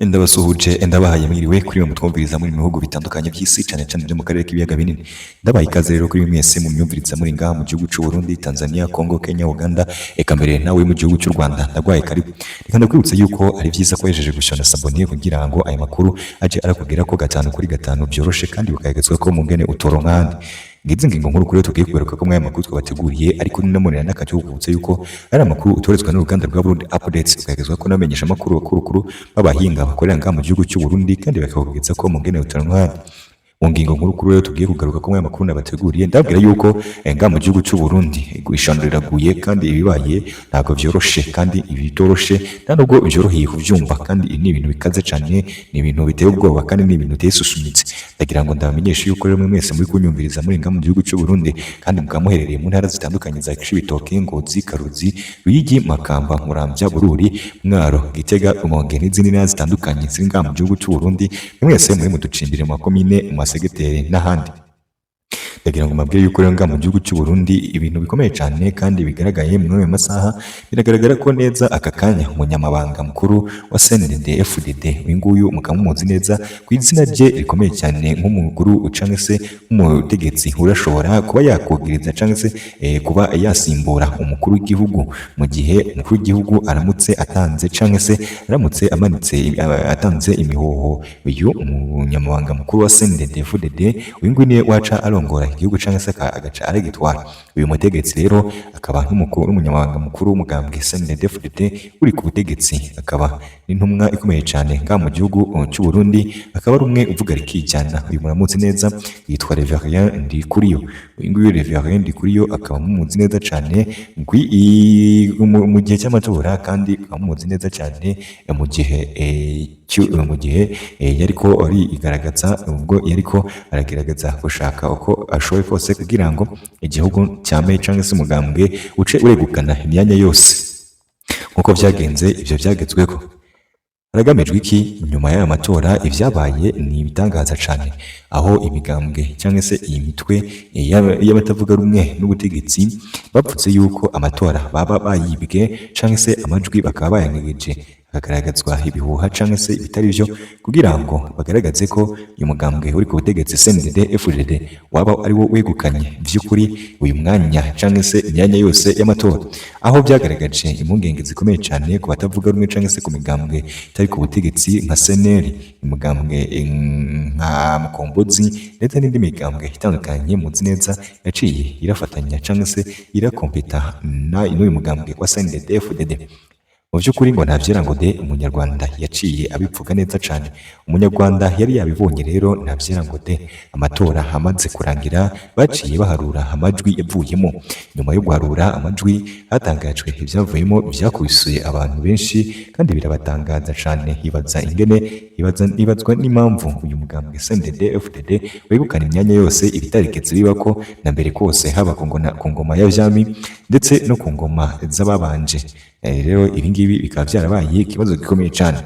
Ndabasuhuje ndabahaye mwiriwe kuri mwe mutwumviriza muri bihugu bitandukanye by'isi cyane cyane byo mu karere k'ibiyaga binini. Ndabaye ikaze rero kuri mwese mu myumviriza muri ngaha mu gihugu cy'u Burundi, Tanzania, Congo, Kenya, Uganda, eka mbere nawe mu gihugu cy'u Rwanda. Ndagwaye karibu. Reka ndakwibutsa yuko ari byiza ko yejeje gushona sabone kugira ngo aya makuru aje arakubwira ko 5 kuri 5 byoroshe kandi bukayagezwa ko mu ngene utoronka. Ngize ngingo nkuru kuri tugiye kuberuka ko mwaya makuru twabateguriye, ariko ninamurira n'akaje kuvutse yuko ari amakuru utorezwa n'uruganda rwa Burundi Updates, ukagezwa ko namenyesha amakuru bakuru babahinga bakorera ngaha mu gihugu cy'u Burundi kandi bakabugeza ko mu ngene utoronka. Mu ngingo nkuru kuri rero tugiye kugaruka ko mwaya makuru nabateguriye, ndabwira yuko ngaha mu gihugu cy'u Burundi guishanura riraguye kandi ibibaye ntabwo byoroshe kandi ibitoroshe ntabwo byoroheye kuvyumva, kandi ni ibintu bikaze cyane, ni ibintu biteye ubwoba kandi ni ibintu tesusumitse. Ndagira ngo ndabamenyeshe yuko rero mwese muri kunyumviriza muri ngaha mu gihugu cy'u Burundi kandi mukamuherereye mu ntara zitandukanye za Cibitoke, Ngozi, Karuzi, Ruyigi, Makamba, Muramvya, Bururi, Mwaro, Gitega, Rumonge n'izindi ntara zitandukanye ziri ngaha mu gihugu cy'u Burundi. Mwese muri muducimbire mu makomine, mu masegeteri n'ahandi. Ndagira ngo mabwire yuko rero ngaha mu gihugu cy'u Burundi ibintu bikomeye cyane kandi bigaragaye muri ayo masaha. Biragaragara ko neza aka kanya umunyamabanga mukuru wa CNDD-FDD winguyu mukamumuzi neza ku izina rye rikomeye cyane nk'umukuru ucanke se nk'umutegetsi urashobora kuba yakugiriza canke se kuba yasimbura umukuru w'igihugu mu gihe umukuru w'igihugu aramutse atanze canke se aramutse amanitse atanze imihoho. Uyu umunyamabanga mukuru wa CNDD-FDD winguyu niwe waca arongora igihugu canke se agaca aragitwara. Uyu mutegetsi rero akaba n'umukuru n'umunyamabanga mukuru w'umugambwe CNDD-FDD uri ku butegetsi, akaba n'intumwa ikomeye cyane ngaha mu gihugu cy'u Burundi, akaba ari umwe uvuga rikijyana. Uyu muramutse neza yitwa Reverien Ndikuriyo. Uyu nguyu Reverien Ndikuriyo akaba mumuzi neza cyane mu gihe cy'amatora, kandi mumuzi neza cyane mu gihe yariko ari igaragaza ubwo yariko aragerageza gushaka uko ashoboye kose kugira ngo igihugu cyame cyangwa se umugambwe uce uregukana imyanya yose. Nkuko byagenze ivyo byagezweho, haragamijwe iki nyuma y'aya matora? Ivyabaye ni ibitangaza cyane, aho imigambwe cyangwa se iyi mitwe y'abatavuga rumwe n'ubutegetsi bapfutse yuko amatora baba bayibwe cyangwa se amajwi bakaba bayangegeje, hakagaragazwa ibihuha cyangwa se ibitari byo kugira ngo bagaragaze ko uyu mugambwe uri ku butegetsi CNDD-FDD waba ari wo wegukanye by'ukuri uyu mwanya cyangwa se imyanya yose y'amatora. Aho byagaragaje impungenge zikomeye cyane ku batavuga rumwe cyangwa se ku migambwe itari ku butegetsi nka CNL, imigambwe nka Mkombozi ndetse n'indi migambwe itandukanye muzi neza yaciye irafatanya cyangwa se irakompeta n'uyu mugambwe wa CNDD-FDD. Mu by'ukuri ngo ntavyera ngo de umunyarwanda yaciye abipfuga neza cyane. Umunyarwanda yari yabibonye rero ntavyera ngo de amatora amaze kurangira baciye baharura amajwi yavuyemo. Nyuma yo guharura amajwi hatangajwe ivyavuyemo byakubisuye abantu benshi kandi birabatangaza cyane. Ibazwa n'impamvu uyu mugambwe CNDD-FDD wegukana imyanya yose ibitarigeze bibako na mbere kose, haba ku ngoma ya vyami ndetse no ku ngoma z'ababanje. Rero ibingibi bikaba byarabaye ikibazo gikomeye cyane.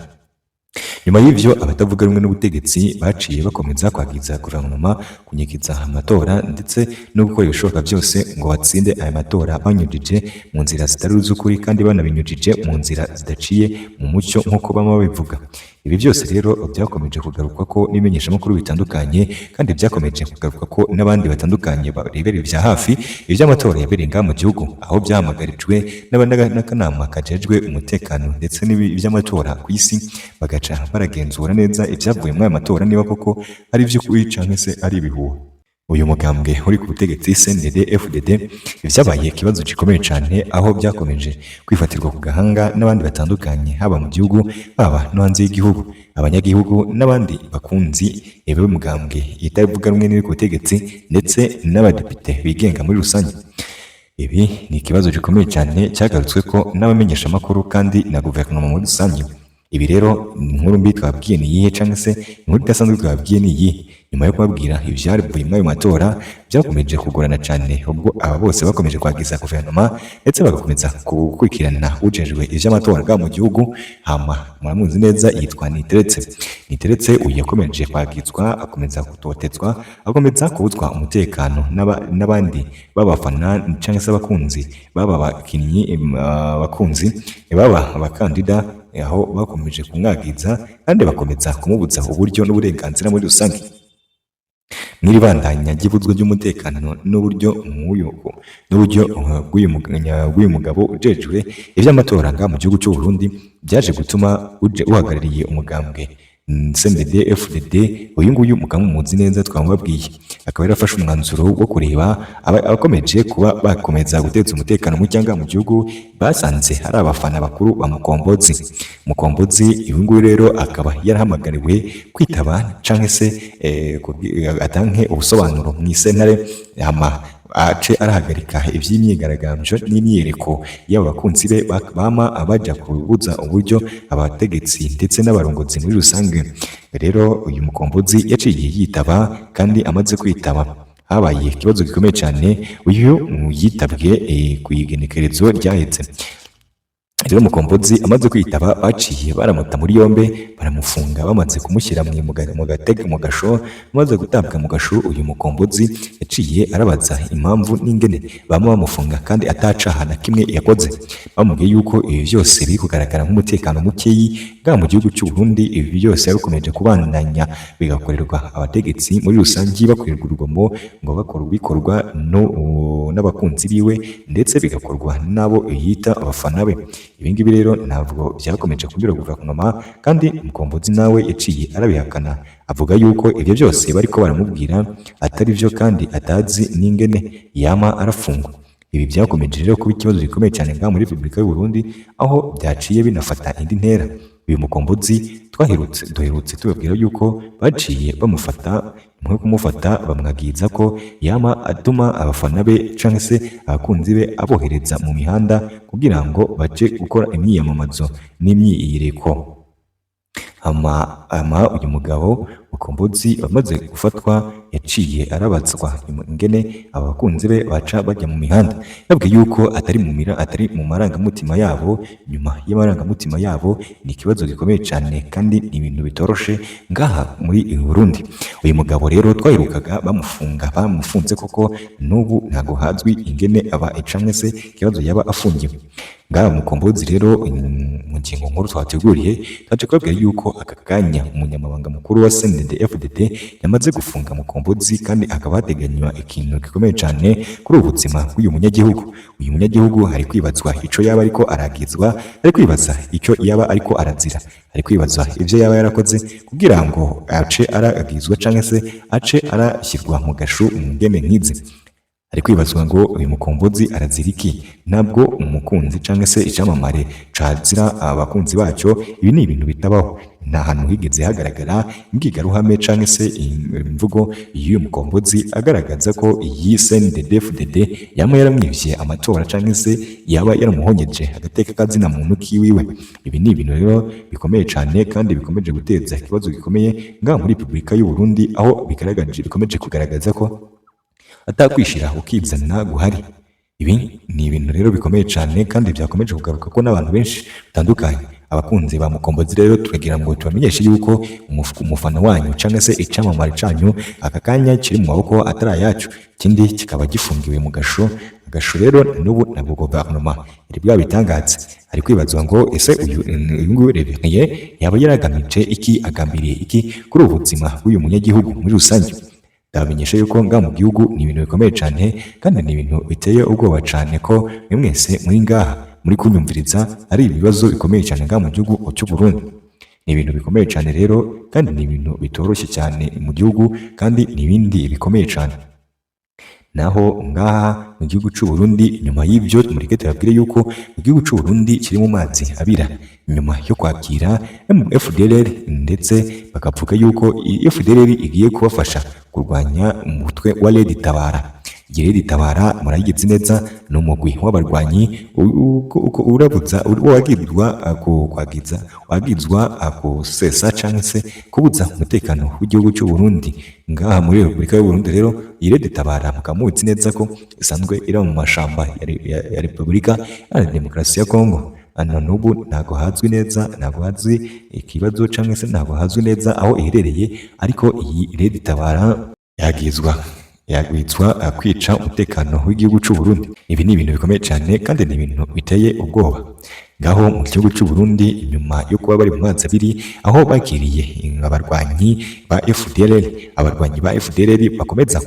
Nyuma y'ivyo abatavuga rumwe n'ubutegetsi baciye bakomeza kwagiza guverinoma kunyikiza amatora ndetse no gukora ibishoboka byose ngo batsinde aya matora banyujije mu nzira zitari z'ukuri kandi banabinyujije mu nzira zidaciye mu mucyo nk'uko bama babivuga. Ibi byose rero byakomeje kugaruka ko n'imenyesha makuru bitandukanye, kandi byakomeje kugaruka ko n'abandi batandukanye barebera ibya hafi iby'amatora yabereye ngaha mu gihugu, aho byahamagarijwe n'akanama kajejwe umutekano ndetse n'iby'amatora ku isi, bagaca baragenzura neza ibyavuye muri aya matora niba koko ari iby'ukuri cyangwa se ari ibihuha. Uyu mugambwe uri ku butegetsi CNDD-FDD byabaye ikibazo gikomeye cyane, aho byakomeje kwifatirwa ku gahanga n'abandi batandukanye, haba mu gihugu haba no hanze y'igihugu, abanyagihugu n'abandi bakunzi ebe mugambwe itavuga rumwe n'iri ku butegetsi ndetse n'abadepite bigenga muri rusange. Ibi ni ikibazo gikomeye cyane cyagarutswe ko n'abamenyesha makuru kandi na guverinoma muri rusange. Ibi rero inkuru mbi twabwiye ni iyihe cyangwa se inkuru idasanzwe twabwiye ni iyihe? Nyuma yo kubabwira ibyavuye muri ayo matora byakomeje kugorana cyane, ubwo aba bose bakomeje kwagiza guverinoma ndetse bagakomeza gukurikirana ujejwe ivy'amatora bwa mu gihugu. Hama muramuzi neza yitwa Niteretse. Uyu yakomeje kwagizwa, akomeza gutotezwa, akomeza kubuzwa umutekano n'abandi babafana cyangwa se abakunzi baba bakinyi bakunzi baba abakandida aho bakomeje kumwagiza kandi bakomeza kumubuza uburyo n'uburenganzira muri rusange. N'iribandanya ry'ibuzwa ry'umutekano n'uburyo bw'uyu mugabo ujejwe ivy'amatora nga mu gihugu cy'u Burundi byaje gutuma uhagarariye umugambwe CNDD FDD uyu nguyu mukamuzi neza twamubabwiye akaba yarafashe umwanzuro wo kureba abakomeje kuba bakomeza guteza umutekano mu cyangwa mu gihugu basanze hari abafana bakuru ba Mkombozi uyu nguyu rero akaba yarahamagariwe kwitaba canke se atanke ubusobanuro mu isentare ace arahagarika ivy'imyigaragambyo n'imyereko y'abakunzi be bama abaja kubuza uburyo abategetsi ndetse n'abarongozi muri rusange. Rero uyu Mkombozi yaciye yitaba kandi amaze kwitaba habaye ikibazo gikomeye cyane uyu yitabwe ku igenekerezo ryahetse. Rero Mkombozi amaze kwitaba baciye baramuta muri yombe baramufunga bamaze kumushyira mu gasho. Amaze gutabwa mu gasho uyu Mkombozi yaciye arabaza impamvu n'ingene bama bamufunga kandi atacaha na kimwe yakoze. Bamubwiye yuko ibi byose biri kugaragara nk'umutekano mukeyi bwa mu gihugu cy'u Burundi, ibi byose yakomeje kubandanya bigakorerwa abategetsi muri rusange bakorerwa urugomo ngo bikorwa n'abakunzi biwe ndetse bigakorwa nabo yita abafana be. Ibingibi rero ntabwo byakomeje kugira guverinoma kandi Mkombozi nawe yaciye arabihakana avuga yuko ibyo byose bariko baramubwira atari byo kandi atazi n'ingene yama arafungwa. Ibi byakomeje rero kuba ikibazo gikomeye cyane ngaha muri Repubulika y'u Burundi aho byaciye binafata indi ntera. Uyu Mkombozi duherutse tubabwira yuko baciye kumufata bamwagiza ko yama atuma abafana be canke se abakunzi be abohereza mu mihanda kugira ngo baje gukora imyiyamamazo n'imyiyereko. Uyu mugabo Mkombozi bamaze gufatwa yaciye arabazwa ingene abakunzi be baca bajya mu mihanda yabwiye yuko atari mu marangamutima yabo. Nyuma y'amarangamutima yabo ni ikibazo gikomeye cyane kandi ni ibintu bitoroshe ngaha muri Burundi. Uyu mugabo rero twaherukaga bamufunze koko n'ubu ntago hazwi ingene canke se ikibazo yaba afungiwe. Ngaha Mkombozi rero mu ngingo nkuru twateguriye twaje kubabwira yuko aka kanya umunyamabanga mukuru wa CNDD FDD yamaze gufunga Mkombozi kandi akaba hateganywa ikintu gikomeye cyane kuri ubuzima bw'uyu munyagihugu. Uyu munyagihugu hari kwibazwa ico yaba ariko aragizwa, ari kwibaza icyo yaba ariko arazira, ari kwibazwa ivyo yaba yarakoze kugira ngo ace aragizwa canke se ace arashyirwa mu gashu mu ngene nk'izi. Ari kwibazwa ngo uyu Mkombozi arazira iki? Ntabwo umukunzi canke se icamamare cazira abakunzi bacyo. Ibi ni ibintu bitabaho. Nta hantu higeze hagaragara imbwirwaruhame canke se imvugo y'uyu Mkombozi agaragaza ko iyi CNDD FDD yama yaramwivye amatora canke se yaba yaramuhonyeje agateka kazina muntu kiwiwe. Ibi ni ibintu rero bikomeye cyane kandi bikomeje guteza ikibazo gikomeye ngaha muri Repubulika y'u Burundi aho bikomeje kugaragaza ko atakwishira ukizana guhari. Ibi ni ibintu rero bikomeye cyane kandi byakomeje kugaruka ko n'abantu benshi batandukanye. Abakunzi ba Mkombozi rero tukagira ngo tubamenyeshe yuko umufana wanyu cyangwa se icamamare canyu aka kanya kiri mu maboko atari yacu, ikindi kikaba gifungiwe mu gasho. Agasho rero n'ubu nabwo guverinoma iri bwabitangaze. Ari kwibazwa ngo ese uyu nguyu Reverien yaba yaragamije iki, agambiriye iki kuri ubuzima bw'uyu munyagihugu muri rusange. Ndabamenyesha yuko ngaha mu gihugu ni ibintu bikomeye cyane kandi ni ibintu biteye ubwoba cyane ko mwese muri ngaha muri kunyumviriza ari ibibazo bikomeye cyane ngaha mu gihugu cy'u Burundi. Ni ibintu bikomeye cyane rero kandi ni ibintu bitoroshye cyane mu gihugu kandi ni ibindi bikomeye cyane. Naho ngaha mu gihugu cy'u Burundi nyuma y'ibyo mureke tubabwire yuko igihugu cy'u Burundi kiri mu mazi abira nyuma yo kwakira FDLR ndetse bakavuga yuko FDLR igiye kubafasha kurwanya umutwe wa Red Tabara. Red Tabara murayigize neza no mugwi w'abarwanyi urabuza wagizwa kusesa canke se kubuza umutekano w'igihugu cy'u Burundi. Ngaha muri Repubulika y'u Burundi rero Red Tabara mukamuzi neza ko isanzwe ira mu mashamba ya Repubulika ya Demokarasi ya Kongo. N'ubu ntago hazwi neza, ntago hazwi ikibazo canke se ntago hazwi neza aho iherereye, ariko iyi Red Tabara yagwitswa kwica umutekano w'igihugu cy'u Burundi. Ibi ni ibintu bikomeye cyane kandi ni ibintu biteye ubwoba. ngaho mu gihugu cy'u Burundi inyuma yo kuba bari mu mazi abiri aho bakiriye abarwanyi ba FDLR bakomeza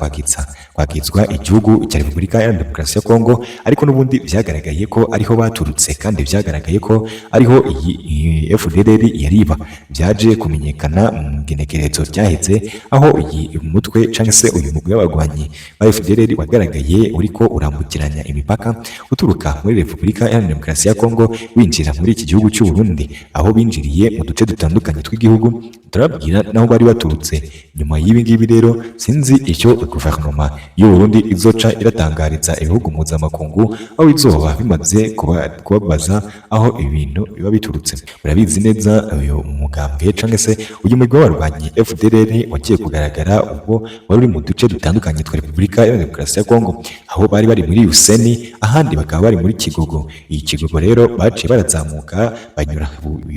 kwagizwa igihugu cya Repubulika ya Demokarasi ya Kongo, ariko n'ubundi byagaragaye ko ariho baturutse kandi byagaragaye ko ariho iyi FDLR yariba. Byaje kumenyekana mu genekerezo ryaheze aho iyi mutwe cyangwa se uyu mugwi w'abarwanyi ba FDLR wagaragaye uriko urambukiranya imipaka uturuka muri Repubulika ya Demokarasi ya Kongo winjira muri iki gihugu cy'u Burundi, aho binjiriye mu duce dutandukanye tw'igihugu. Turabwira naho bari baturutse. Nyuma y'ibi ngibi rero sinzi icyo guverinoma y'u Burundi izoca iratangariza ibihugu mpuzamakungu aho izoba bimaze kubabaza aho ibintu biba biturutse. Murabizi neza uyu mugambwe cyangwa se uyu mugwi w'abarwanyi FDLR wagiye kugaragara ubwo wari uri mu duce dutandukanye twa Repubulika ya Demokarasi ya Kongo, aho bari muri Useni, ahandi bakaba bari muri Kigogo. Iyi Kigogo rero baciye barazamuka banyura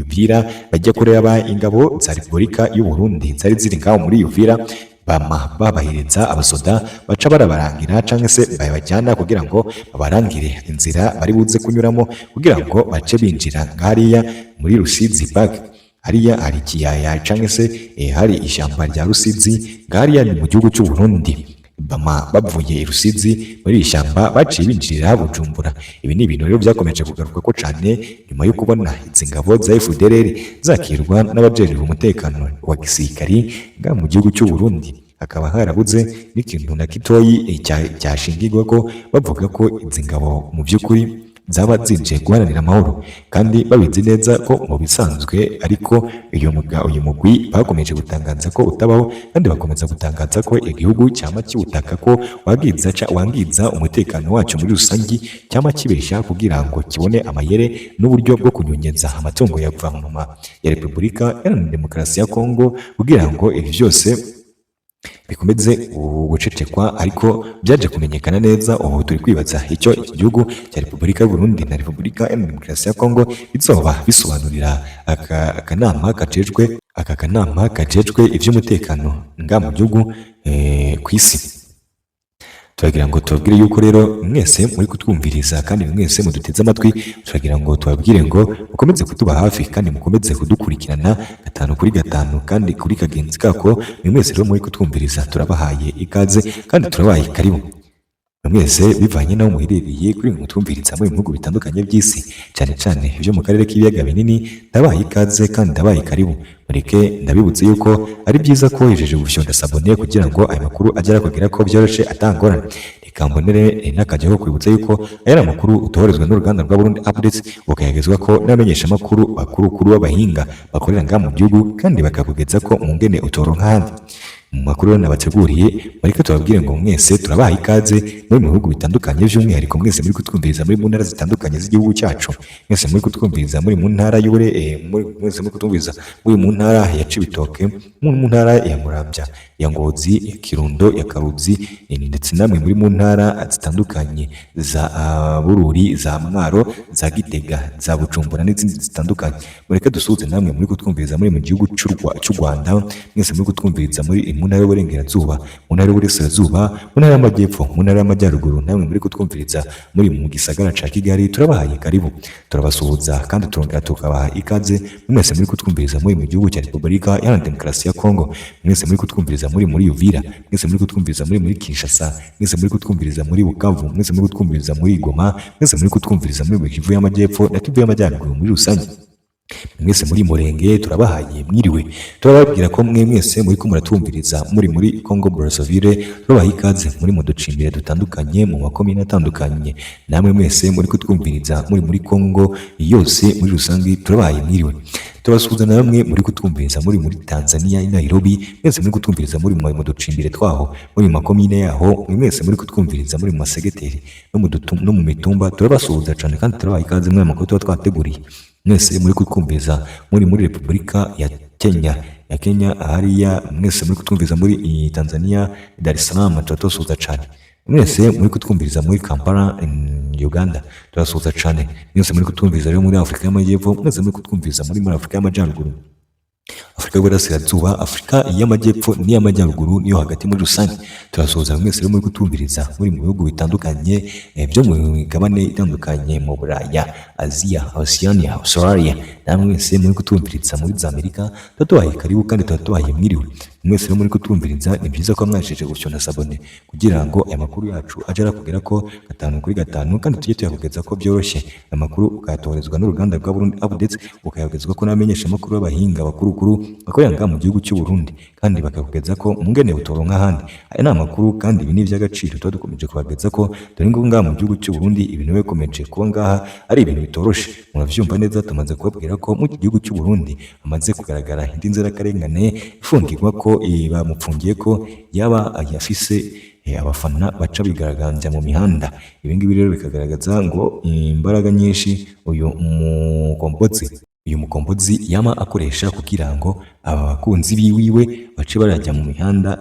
Uvira bajya kureba ingabo za Repubulika y'u Burundi zari ziri ngaho muri Uvira, babahereza abasoda baca barabarangira cyangwa se babajyana kugira ngo babarangire inzira bari buze kunyuramo kugira ngo bace binjira hariya muri Rusizi Park. Hariya hari ikiyaya cyangwa se hari ishyamba rya Rusizi, hariya ni mu gihugu cy'u Burundi. Bavuye i Rusizi muri iri shyamba baciye binjirira Bujumbura. Ibi ni ibintu rero byakomeje kugaruka ko cyane nyuma yo kubona izi ngabo za FDLR zakirwa n'abajejwe umutekano wa gisirikari nga mu gihugu cy'u Burundi. Hakaba harabuze n'ikintu na gitoyi cyashingirwa ko bavuga ko izi ngabo mu by'ukuri zaba zinje guharanira amahoro, kandi babizi neza ko mu bisanzwe, ariko uyu mugwi bakomeje gutangaza ko utabaho, kandi bakomeza gutangaza ko igihugu cyama kiwutaka ko wangiza umutekano wacyo muri rusange, cyama kibesha kugira ngo kibone amayere n'uburyo bwo kunyonyeza amatungo ya guverinoma ya Repubulika ya Demokarasi ya Kongo kugira ngo ibi byose bikomeze gucecekwa. Ariko byaje kumenyekana neza, ubu turi kwibaza icyo iki gihugu cya Repubulika y'u Burundi na Repubulika ya Demokarasi ya Kongo bizoba bisobanurira aka kanama kajejwe iby'umutekano nga mu gihugu ku isi. Turagira ngo tubabwire yuko rero mwese muri kutwumviriza kandi mwese muduteze amatwi, turagira ngo tubabwire ngo mukomeze kutuba hafi kandi mukomeze kudukurikirana 5 kuri 5 kandi kuri kagenzi kako. Mwese rero muri kutwumviriza turabahaye ikaze kandi turabahaye karibu mwese, bivanye naho muherereye kuri mutwumviriza mu bihugu bitandukanye by'isi, cyane cyane byo mu karere k'ibiyaga binini. Ndabahaye ikaze kandi ndabahaye karibu. Mureke ndabibutse yuko ari byiza ko wijeje gufyonda sabone kugira ngo aya makuru agera kugera ko byoroshye atangorana. Reka mbonere n'akajya ko kwibutsa yuko aya amakuru utoherezwa n'uruganda rwa Burundi Updates, ukayagezwa ko n'abamenyesha makuru bakuru b'abahinga bakorera ngaha mu gihugu, kandi bakakugeza ko mu ngene utoronka handi. Mu makuru nabateguriye bariko tubabwire ngo mwese turabaha ikaze muri bihugu bitandukanye, by'umwihariko mwese muri kutwumviriza muri mu ntara zitandukanye z'igihugu cyacu, mwese muri kutwumviriza muri mu ntara mwese muri kutwumviriza muri mu ntara ya Cibitoke, mu ntara ya Muramvya, ya Ngozi, ya Kirundo, ya Karuzi, ndetse namwe muri mu ntara zitandukanye za Bururi, za Mwaro, za Gitega, za Bujumbura n'izindi zitandukanye. Mureke dusuhuze namwe muri kutwumviriza muri mu gihugu cy'u Rwanda, mwese muri kutwumviriza muri mu ntara y'Uburengerazuba, mu ntara y'Uburasirazuba, mu ntara y'Amajyepfo, mu ntara y'Amajyaruguru, namwe muri kutwumviriza muri mu gisagara ca Kigali, turabahaye karibu, turabasuhuza kandi turongera tukabaha ikaze. Mwese muri kutwumviriza muri mu gihugu cya Repubulika ya Demokarasi ya Kongo, mwese muri kutwumviriza muri Uvira, mwese muri kutwumviriza muri Kinshasa, mwese muri kutwumviriza muri Bukavu, mwese muri kutwumviriza muri Goma, mwese muri kutwumviriza muri Kivu y'Amajyepfo na Kivu y'Amajyaruguru muri rusange, mwese muri Murenge turabahaye mwiriwe. Turababwira ko mwese muri ko muratwumviriza muri Congo Brazzaville, turabahaye ikaze muri mu ducimbire dutandukanye mu makomine atandukanye. Namwe mwese muri kutwumviriza muri Congo yose muri rusange, turabahaye mwiriwe. Turabasuhuza namwe muri kutwumviriza muri Tanzania i Nairobi, mwese muri kutwumviriza muri mu ducimbire twaho muri makomine yaho, mwese muri kutwumviriza muri mu masegeteri no mu mitumba, turabasuhuza cyane kandi turabahaye ikaze muri amakuru tuba twateguriye. Mwese muri kutwumviriza muri Repubulika ya Kenya hariya, mwese muri kutwumviriza muri Tanzania, Dar es Salaam, turabasuhuza cyane. Mwese muri kutwumviriza muri Kampala Uganda, turabasuhuza cyane. Mwese muri kutwumviriza rero muri Afurika y'Amajyepfo, mwese muri kutwumviriza muri Afurika y'Amajyaruguru, Afurika y'Uburasirazuba, Afurika y'Amajyepfo n'iy'Amajyaruguru niyo hagati muri rusange. Turasuhuza mwese rero muri kutumviriza muri mu bihugu bitandukanye byo mu migabane itandukanye mu Buraya, Aziya, Oceania, Australia. Namwe mwese muri kutumviriza muri za Amerika, tubahaye karibu kandi tubahaye mwiriwe. Mwese rero muri kutumviriza, ni byiza ko mwashije gufyonda sabone kugira ngo aya makuru yacu aje arakugera ko 5 kuri 5 kandi tujye tuyakugeza ko byoroshye. Amakuru ukayatoherezwa n'uruganda rwa Burundi Updates, ukayagezwa ko n'abamenyesha makuru b'abahinga bakurukuru bakorera ngaha mu gihugu cy'u Burundi, kandi bakakugeza ko mungene butoro nk'ahandi. Aya ni amakuru kandi ibi ni iby'agaciro tuba dukomeje kubageza ko dore ngo ngaha mu gihugu cy'u Burundi ibintu bikomeje kuba ngaha ari ibintu bitoroshe. Muravyumva neza, tumaze kubabwira ko mu gihugu cy'u Burundi hamaze kugaragara indi nzirakarengane ifungirwa ko bamupfungiye ko yaba yafise abafana baca bigaragambya mu mihanda. Ibi ngibi rero bikagaragaza ngo imbaraga nyinshi uyu Mkombozi yama akoresha kugira ngo aba bakunzi biwiwe bace barajya mu mihanda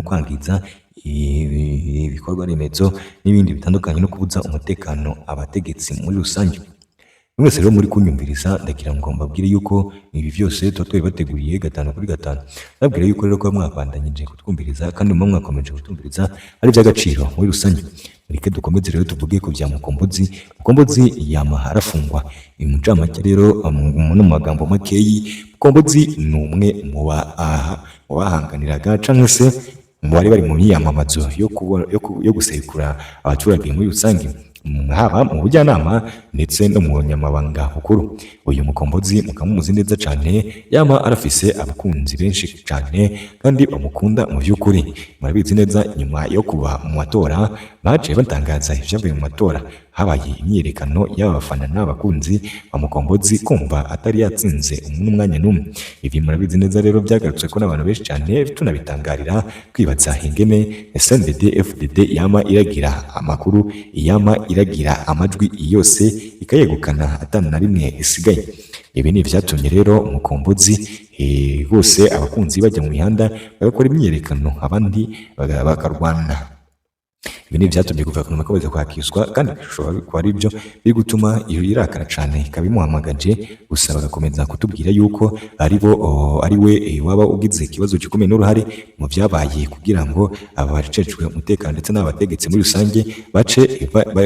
kwangiza ibikorwa remezo n'ibindi bitandukanye no kubuza umutekano abategetsi muri rusange. Mwese rero muri kunyumviriza, ndagira ngo mbabwire yuko ibi byose tuba twabibateguriye 5 kuri 5. Nabwira yuko rero ko mwabandanyije kutwumviriza kandi mwakomeje kutwumviriza ari iby'agaciro muri rusange. Mureke dukomeze rero tuvuge ku bya Mkombozi. Mkombozi yama arafungwa. Umucamanza rero mu magambo makeyi, Mkombozi ni umwe mu bahanganiraga cyangwa se mu bari mu myiyamamazo yo gusekura abaturage muri rusange, haba mu bujyanama ndetse no mu nyamabanga bukuru. Uyu Mkombozi mukamuzi neza cyane, yama arafise abakunzi benshi cyane kandi bamukunda mu by'ukuri. Murabizi neza, nyuma yo kuba mu matora baje batangaza ibyavuye mu matora, habaye imyiyerekano y'abafana n'abakunzi ba Mkombozi kumva atari yatsinze umwanya n'umwe. Ibi murabizi neza rero byagarutswe ko n'abantu benshi cyane, tunabitangarira kwibaza ingene SNDD FDD yama iragira amakuru, yama iragira amajwi yose ikayegukana atanu na rimwe isigaye. Ibi ni byatumye rero Mkombozi bose abakunzi bajya mu mihanda bagakora imyiyerekano, abandi bakarwana. Ibi ni byatumye guverinoma ikomeza kwakizwa, kandi bishobora kuba ari byo biri gutuma iyo irakara cyane ikabimuhamagaje. Gusa bagakomeza kutubwira yuko ari we waba ugize ikibazo gikomeye n'uruhare mu byabaye, kugira ngo abacecwe umutekano ndetse n'abategetsi muri rusange bace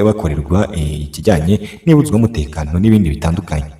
bakorerwa ikijyanye n'ibuzwa umutekano n'ibindi bitandukanye.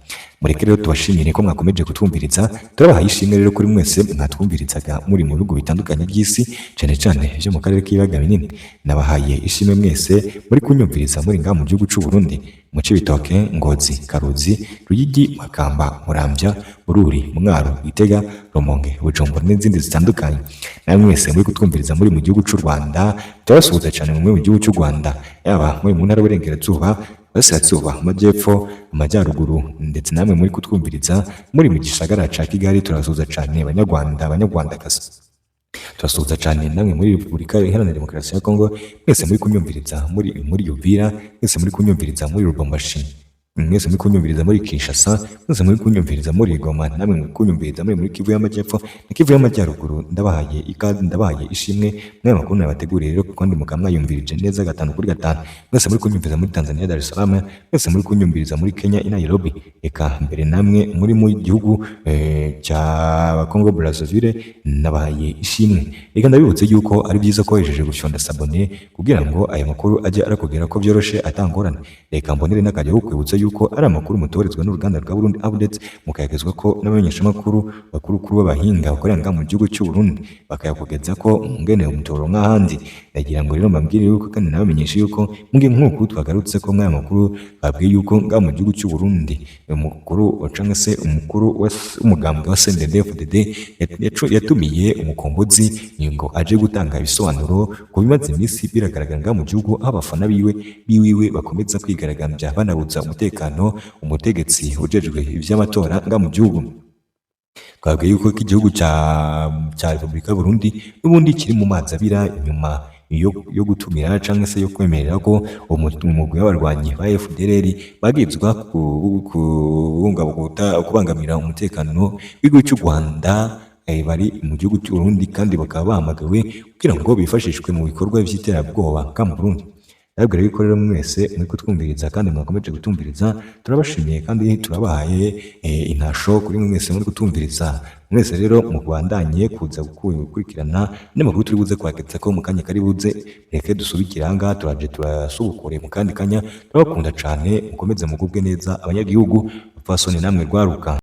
Mureke rero tubashimire ko mwakomeje kutwumviriza. Turabahaye ishimwe rero kuri mwese mwatwumvirizaga muri mu bihugu bitandukanye by'isi, cyane cyane byo mu karere k'ibiyaga binini. Nabahaye ishimwe mwese muri kunyumviriza muri ngaha mu gihugu cy'u Burundi, mu Cibitoke, Ngozi, Karuzi, Ruyigi, Makamba, Muramvya, Bururi, Mwaro, Gitega, Rumonge, Bujumbura n'izindi zitandukanye. Namwe mwese muri kutwumviriza muri mu gihugu cy'u Rwanda, turabasuhuza cyane mu gihugu cy'u Rwanda, yaba muri mu ntara y'Uburengerazuba, Burasirazuba, Amajyepfo, Amajyaruguru, ndetse namwe muri kutwumviriza muri mu gisagara ca Kigali. Turasuhuza cyane abanyarwandakazi. Turasuhuza cyane namwe muri Repubulika Iharanira Demokarasi ya Kongo, mwese muri kunyumviriza muri Uvira, mwese muri kunyumviriza muri Lubumbashi, mwese muri kunyumviriza muri Kinshasa, mwese muri kunyumviriza muri Goma, namwe muri kunyumviriza muri Kivu y'Amajyepfo na Kivu y'Amajyaruguru. Ndabahaye ikaze, ndabahaye ishimwe mwe makuru nabateguriye rero, kandi mukamwayumvirije neza 5 kuri 5. Mwese muri kunyumviriza muri Tanzania Dar es Salaam, mwese muri kunyumviriza muri Kenya i Nairobi, eka mbere namwe muri mu gihugu cya Congo Brazzaville, nabahaye ishimwe. Reka ndabibutse yuko ari byiza ko wejeje gufyonda sabone kugira ngo aya makuru ajye arakugera ko byoroshe atangorane. Reka mbonere n'akajya kukwibutsa yuko ari amakuru mutoherezwa n'uruganda rwa Burundi Updates, mukayagezwa ko n'abamenyesha makuru bakuru b'abahinga bakorera ngaha mu gihugu cy'u Burundi, bakayakugeza ko mungene umutoro nk'ahandi. Ndagira ngo rero mbabwire yuko kandi nabamenyesha yuko mugiye nk'uko twagarutse ko mwaya makuru babwiye yuko ngaha mu gihugu cy'u Burundi umukuru cyangwa se umukuru w'umugambwe wa SNDD FDD yatumiye Mkombozi ngo aje gutanga ibisobanuro ku bimaze iminsi biragaragara ngaha mu gihugu, aho abafana biwiwe bakomeza kwigaragambya banabuza umutekano umutegetsi ujejwe iby'amatora ngaha mu gihugu. Twabwiye yuko igihugu cya Repubulika Burundi n'ubundi kiri mu mazi abira inyuma yo gutumira cyangwa se yo kwemerera ko umugwi w'abarwanyi ba FDLR bagizwa kubangamira umutekano w'igihugu cy'u Rwanda bari mu gihugu cy'u Burundi, kandi bakaba bahamagawe kugira ngo bifashishwe mu bikorwa by'iterabwoba ka mu Burundi. ndababwira yuko rero mwese muri kutwumviriza kandi mwakomeje gutumviriza, turabashimiye kandi turabahaye intasho kuri mwese muri kutumviriza. Mwese rero mubandanye kuza gukurikirana n'amakuru turi buze kwageza ko mu kanya kari buze, reke dusubikire aha ngaha, turaje turasubukure mu kandi kanya. Turabakunda cyane, mukomeze mugubwe neza abanyagihugu, bapfasoni namwe rwaruka.